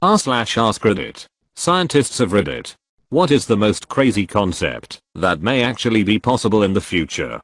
r/AskReddit. Scientists of Reddit. What is the most crazy concept that may actually be possible in the future?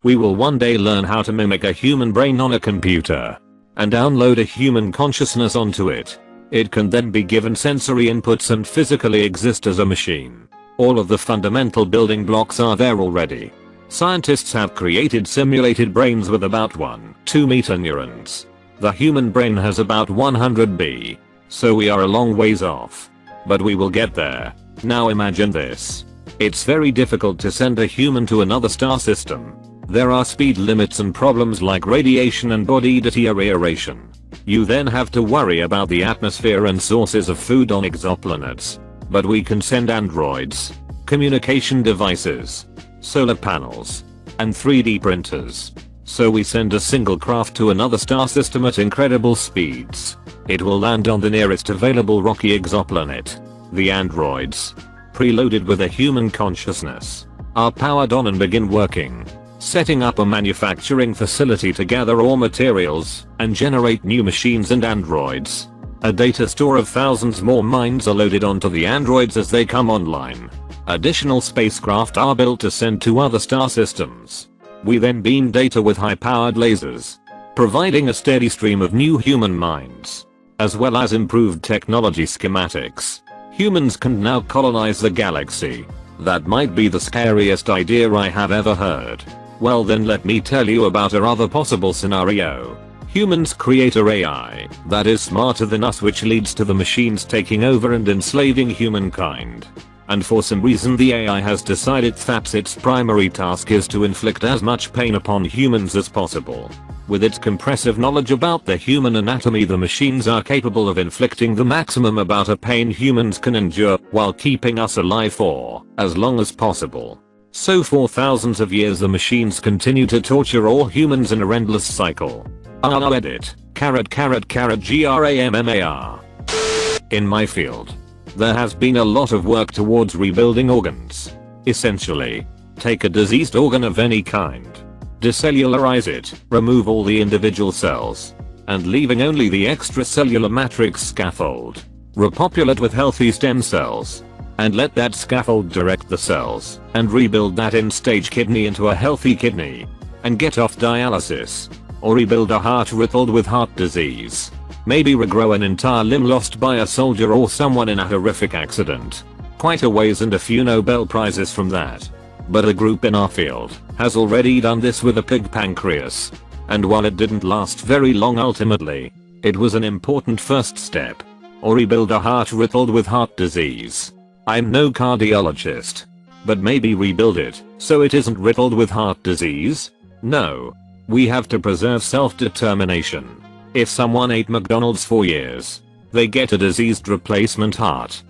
We will one day learn how to mimic a human brain on a computer and download a human consciousness onto it. It can then be given sensory inputs and physically exist as a machine. All of the fundamental building blocks are there already. Scientists have created simulated brains with about 1-2 meter neurons. The human brain has about 100 B. So we are a long ways off. But we will get there. Now imagine this. It's very difficult to send a human to another star system. There are speed limits and problems like radiation and body deterioration. You then have to worry about the atmosphere and sources of food on exoplanets. But we can send androids, communication devices, solar panels, and 3D printers. So we send a single craft to another star system at incredible speeds. It will land on the nearest available rocky exoplanet. The androids, preloaded with a human consciousness, are powered on and begin working, setting up a manufacturing facility to gather raw materials and generate new machines and androids. A data store of thousands more minds are loaded onto the androids as they come online. Additional spacecraft are built to send to other star systems. We then beam data with high-powered lasers, providing a steady stream of new human minds, as well as improved technology schematics. Humans can now colonize the galaxy. That might be the scariest idea I have ever heard. Well then let me tell you about a rather possible scenario. Humans create a AI that is smarter than us, which leads to the machines taking over and enslaving humankind. And for some reason the AI has decided that its primary task is to inflict as much pain upon humans as possible. With its compressive knowledge about the human anatomy, the machines are capable of inflicting the maximum amount of pain humans can endure while keeping us alive for as long as possible. So for thousands of years the machines continue to torture all humans in a endless cycle. AskReddit. #GRAMMAR. In my field, there has been a lot of work towards rebuilding organs. Essentially, take a diseased organ of any kind, decellularize it, remove all the individual cells, and leaving only the extracellular matrix scaffold, repopulate with healthy stem cells, and let that scaffold direct the cells, and rebuild that end-stage kidney into a healthy kidney, and get off dialysis, or rebuild a heart riddled with heart disease. Maybe regrow an entire limb lost by a soldier or someone in a horrific accident. Quite a ways and a few Nobel Prizes from that. But a group in our field has already done this with a pig pancreas. And while it didn't last very long, ultimately, it was an important first step. Or rebuild a heart riddled with heart disease. I'm no cardiologist. But maybe rebuild it so it isn't riddled with heart disease? No. We have to preserve self-determination. If someone ate McDonald's for years, they get a diseased replacement heart.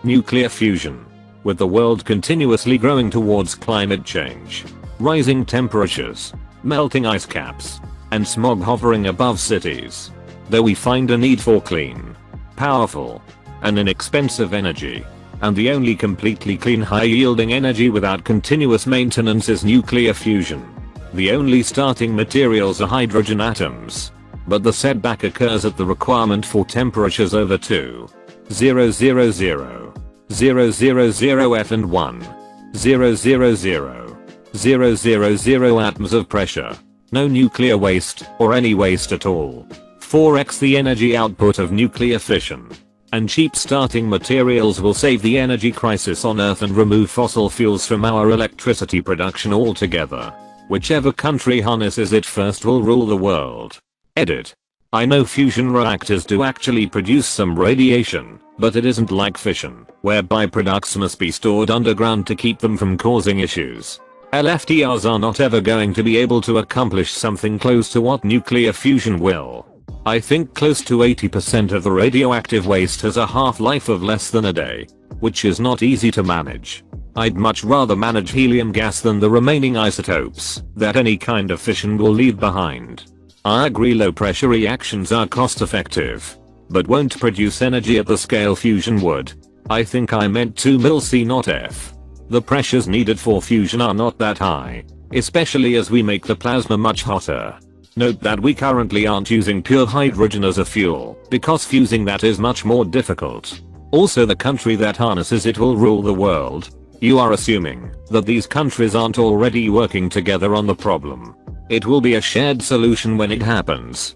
Nuclear fusion. With the world continuously growing towards climate change, rising temperatures, melting ice caps, and smog hovering above cities, there we find a need for clean, powerful, and inexpensive energy. And the only completely clean, high-yielding energy without continuous maintenance is nuclear fusion. The only starting materials are hydrogen atoms. But the setback occurs at the requirement for temperatures over 2,000 F and 1,000,000 atoms of pressure. No nuclear waste, or any waste at all. 4x the energy output of nuclear fission. And cheap starting materials will save the energy crisis on Earth and remove fossil fuels from our electricity production altogether. Whichever country harnesses it first will rule the world. Edit. I know fusion reactors do actually produce some radiation, but it isn't like fission, where byproducts must be stored underground to keep them from causing issues. LFTRs are not ever going to be able to accomplish something close to what nuclear fusion will. I think close to 80% of the radioactive waste has a half-life of less than a day, which is not easy to manage. I'd much rather manage helium gas than the remaining isotopes that any kind of fission will leave behind. I agree low pressure reactions are cost effective, but won't produce energy at the scale fusion would. I think I meant 2 mil C not F. The pressures needed for fusion are not that high, especially as we make the plasma much hotter. Note that we currently aren't using pure hydrogen as a fuel, because fusing that is much more difficult. Also, the country that harnesses it will rule the world. You are assuming that these countries aren't already working together on the problem. It will be a shared solution when it happens.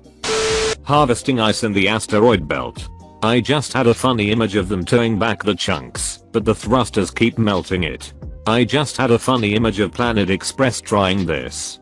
Harvesting ice in the asteroid belt. I just had a funny image of them towing back the chunks, but the thrusters keep melting it. I just had a funny image of Planet Express trying this.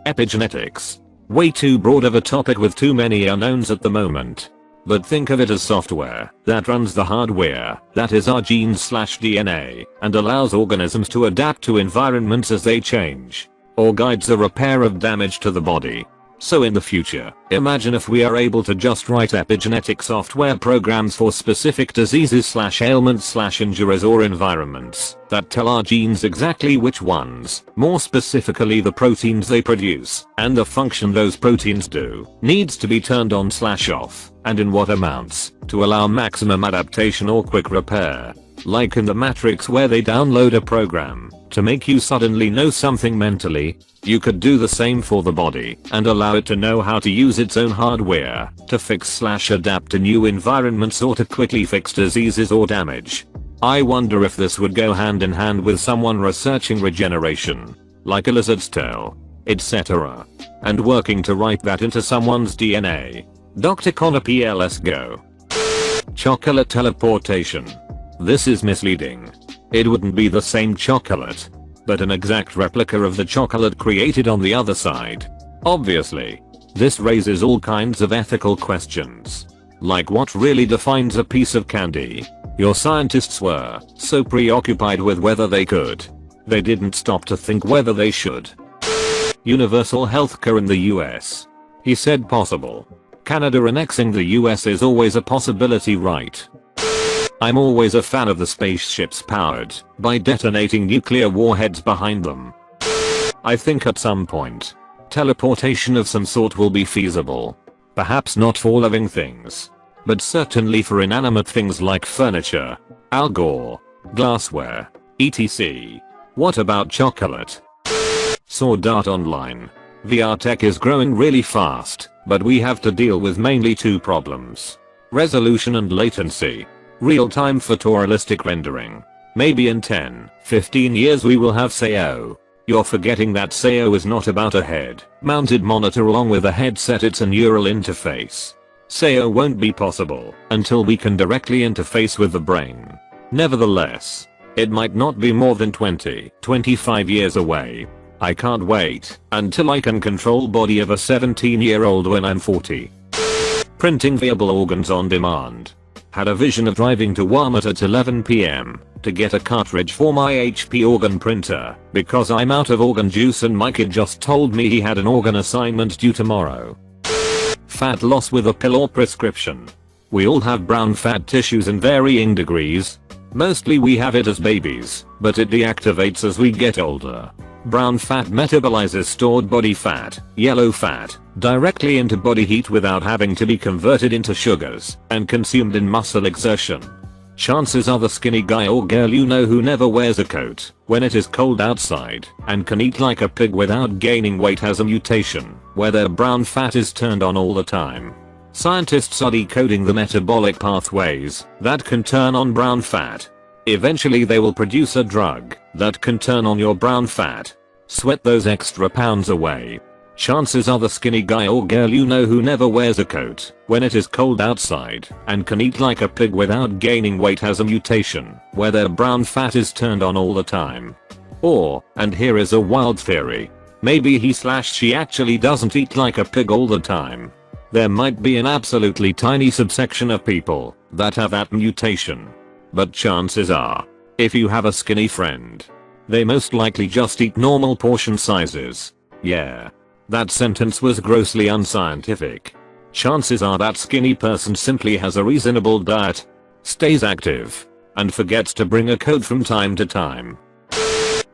Epigenetics. Way too broad of a topic with too many unknowns at the moment. But think of it as software that runs the hardware, that is our genes/DNA, and allows organisms to adapt to environments as they change, or guides the repair of damage to the body. So in the future, imagine if we are able to just write epigenetic software programs for specific diseases/ailments/injuries or environments that tell our genes exactly which ones, more specifically the proteins they produce, and the function those proteins do, needs to be turned on/off, and in what amounts, to allow maximum adaptation or quick repair. Like in the Matrix where they download a program to make you suddenly know something mentally. You could do the same for the body and allow it to know how to use its own hardware to fix/adapt to new environments or to quickly fix diseases or damage. I wonder if this would go hand in hand with someone researching regeneration, like a lizard's tail, etc., and working to write that into someone's DNA. Dr. Connor PLS go. Chocolate teleportation. This is misleading. It wouldn't be the same chocolate, but an exact replica of the chocolate created on the other side. Obviously, this raises all kinds of ethical questions. Like what really defines a piece of candy? Your scientists were so preoccupied with whether they could. They didn't stop to think whether they should. Universal healthcare in the US. He said possible. Canada annexing the US is always a possibility, right? I'm always a fan of the spaceships powered by detonating nuclear warheads behind them. I think at some point, teleportation of some sort will be feasible. Perhaps not for living things, but certainly for inanimate things like furniture, algae, glassware, etc. What about chocolate? Sword Art Online. VR tech is growing really fast, but we have to deal with mainly two problems: resolution and latency. Real-time photorealistic rendering. Maybe in 10-15 years we will have SEO. You're forgetting that SEO is not about a head-mounted monitor along with a headset, it's a neural interface. SEO won't be possible until we can directly interface with the brain. Nevertheless, it might not be more than 20-25 years away. I can't wait until I can control body of a 17-year-old when I'm 40. Printing viable organs on demand. Had a vision of driving to Walmart at 11 PM to get a cartridge for my HP organ printer because I'm out of organ juice and my kid just told me he had an organ assignment due tomorrow. Fat loss with a pill or prescription. We all have brown fat tissues in varying degrees. Mostly we have it as babies, but it deactivates as we get older. Brown fat metabolizes stored body fat, yellow fat, directly into body heat without having to be converted into sugars and consumed in muscle exertion. Chances are the skinny guy or girl you know who never wears a coat when it is cold outside and can eat like a pig without gaining weight has a mutation where their brown fat is turned on all the time. Scientists are decoding the metabolic pathways that can turn on brown fat. Eventually they will produce a drug that can turn on your brown fat. Sweat those extra pounds away. Chances are the skinny guy or girl you know who never wears a coat when it is cold outside and can eat like a pig without gaining weight has a mutation where their brown fat is turned on all the time. Or, and here is a wild theory, maybe he/she actually doesn't eat like a pig all the time. There might be an absolutely tiny subsection of people that have that mutation. But chances are, if you have a skinny friend, they most likely just eat normal portion sizes. Yeah. That sentence was grossly unscientific. Chances are that skinny person simply has a reasonable diet, stays active, and forgets to bring a coat from time to time.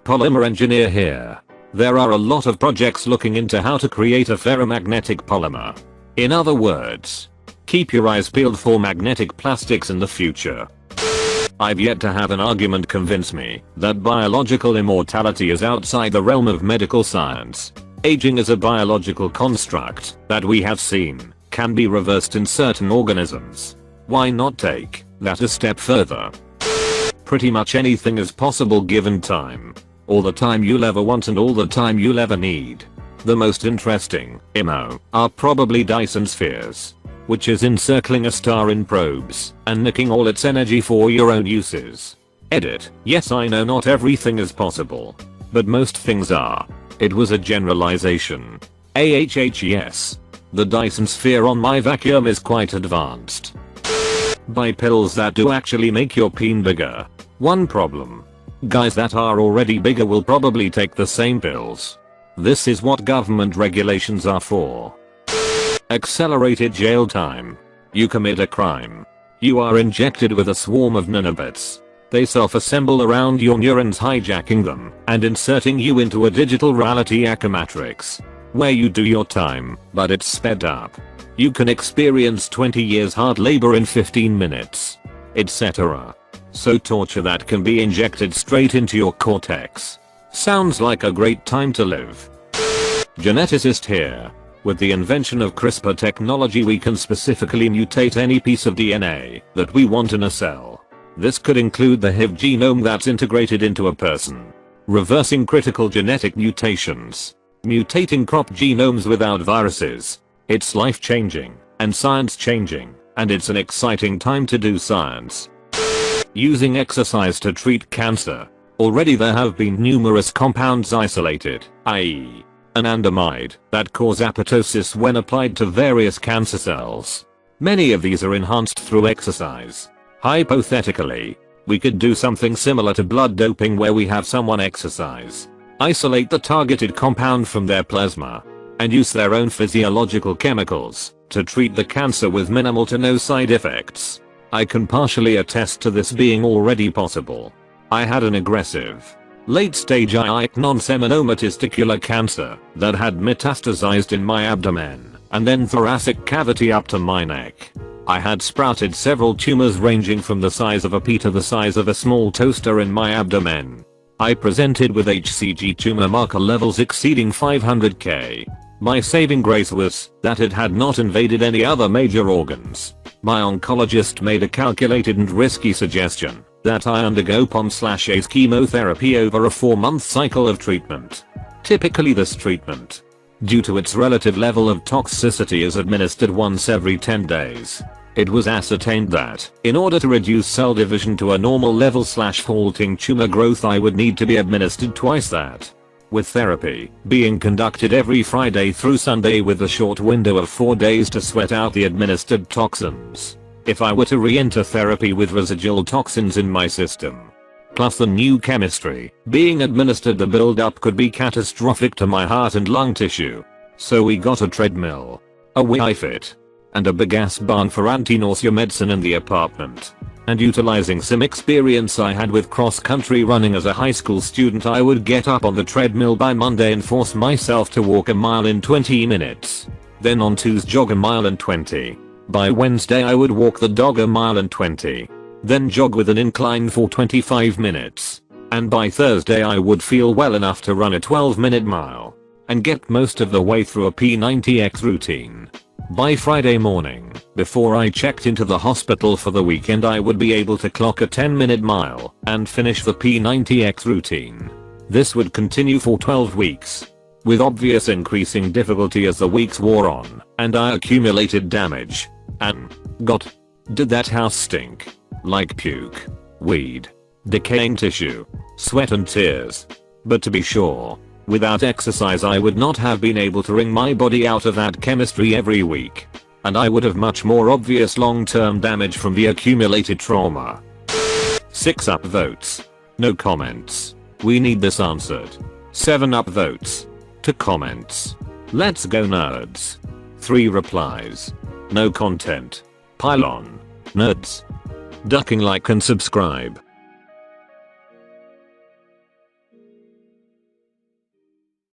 Polymer engineer here. There are a lot of projects looking into how to create a ferromagnetic polymer. In other words, keep your eyes peeled for magnetic plastics in the future. I've yet to have an argument convince me that biological immortality is outside the realm of medical science. Aging is a biological construct that we have seen can be reversed in certain organisms. Why not take that a step further? Pretty much anything is possible given time. All the time you'll ever want and all the time you'll ever need. The most interesting, are probably Dyson spheres, which is encircling a star in probes and nicking all its energy for your own uses. Edit. Yes, I know not everything is possible, but most things are. It was a generalization. Yes. The Dyson sphere on my vacuum is quite advanced. Buy pills that do actually make your peen bigger. One problem. Guys that are already bigger will probably take the same pills. This is what government regulations are for. Accelerated jail time. You commit a crime. You are injected with a swarm of nanobots. They self-assemble around your neurons, hijacking them and inserting you into a digital reality matrix, where you do your time, but it's sped up. You can experience 20 years hard labor in 15 minutes, etc. So torture that can be injected straight into your cortex. Sounds like a great time to live. Geneticist here. With the invention of CRISPR technology, we can specifically mutate any piece of DNA that we want in a cell. This could include the HIV genome that's integrated into a person. Reversing critical genetic mutations. Mutating crop genomes without viruses. It's life-changing and science-changing, and it's an exciting time to do science. Using exercise to treat cancer. Already there have been numerous compounds isolated, i.e. anandamide, that cause apoptosis when applied to various cancer cells. Many of these are enhanced through exercise. Hypothetically, we could do something similar to blood doping, where we have someone exercise, isolate the targeted compound from their plasma, and use their own physiological chemicals to treat the cancer with minimal to no side effects. I can partially attest to this being already possible. I had an aggressive, late-stage non-seminoma testicular cancer that had metastasized in my abdomen and then thoracic cavity up to my neck. I had sprouted several tumors ranging from the size of a pea to the size of a small toaster in my abdomen. I presented with HCG tumor marker levels exceeding 500K. My saving grace was that it had not invaded any other major organs. My oncologist made a calculated and risky suggestion that I undergo POM/ACE chemotherapy over a 4-month cycle of treatment. Typically this treatment, due to its relative level of toxicity, is administered once every 10 days. It was ascertained that, in order to reduce cell division to a normal level/halting tumor growth, I would need to be administered twice that. With therapy being conducted every Friday through Sunday with a short window of 4 days to sweat out the administered toxins. If I were to re-enter therapy with residual toxins in my system, plus the new chemistry being administered, the build-up could be catastrophic to my heart and lung tissue. So we got a treadmill, a Wi-Fi fit, and a big ass barn for anti-nausea medicine in the apartment. And utilizing some experience I had with cross-country running as a high school student, I would get up on the treadmill by Monday and force myself to walk a mile in 20 minutes. Then on Tuesday jog a mile and 20. By Wednesday I would walk the dog a mile and 20. Then jog with an incline for 25 minutes. And by Thursday I would feel well enough to run a 12-minute mile and get most of the way through a P90X routine. By Friday morning, before I checked into the hospital for the weekend, I would be able to clock a 10-minute mile and finish the P90X routine. This would continue for 12 weeks, with obvious increasing difficulty as the weeks wore on and I accumulated damage. And God, did that house stink. Like puke, weed, decaying tissue, sweat and tears. But to be sure, without exercise I would not have been able to wring my body out of that chemistry every week. And I would have much more obvious long-term damage from the accumulated trauma. 6 upvotes. No comments. We need this answered. 7 upvotes. 2 comments. Let's go nerds. 3 replies. No content. Pylon. Nerds. Ducking like and subscribe.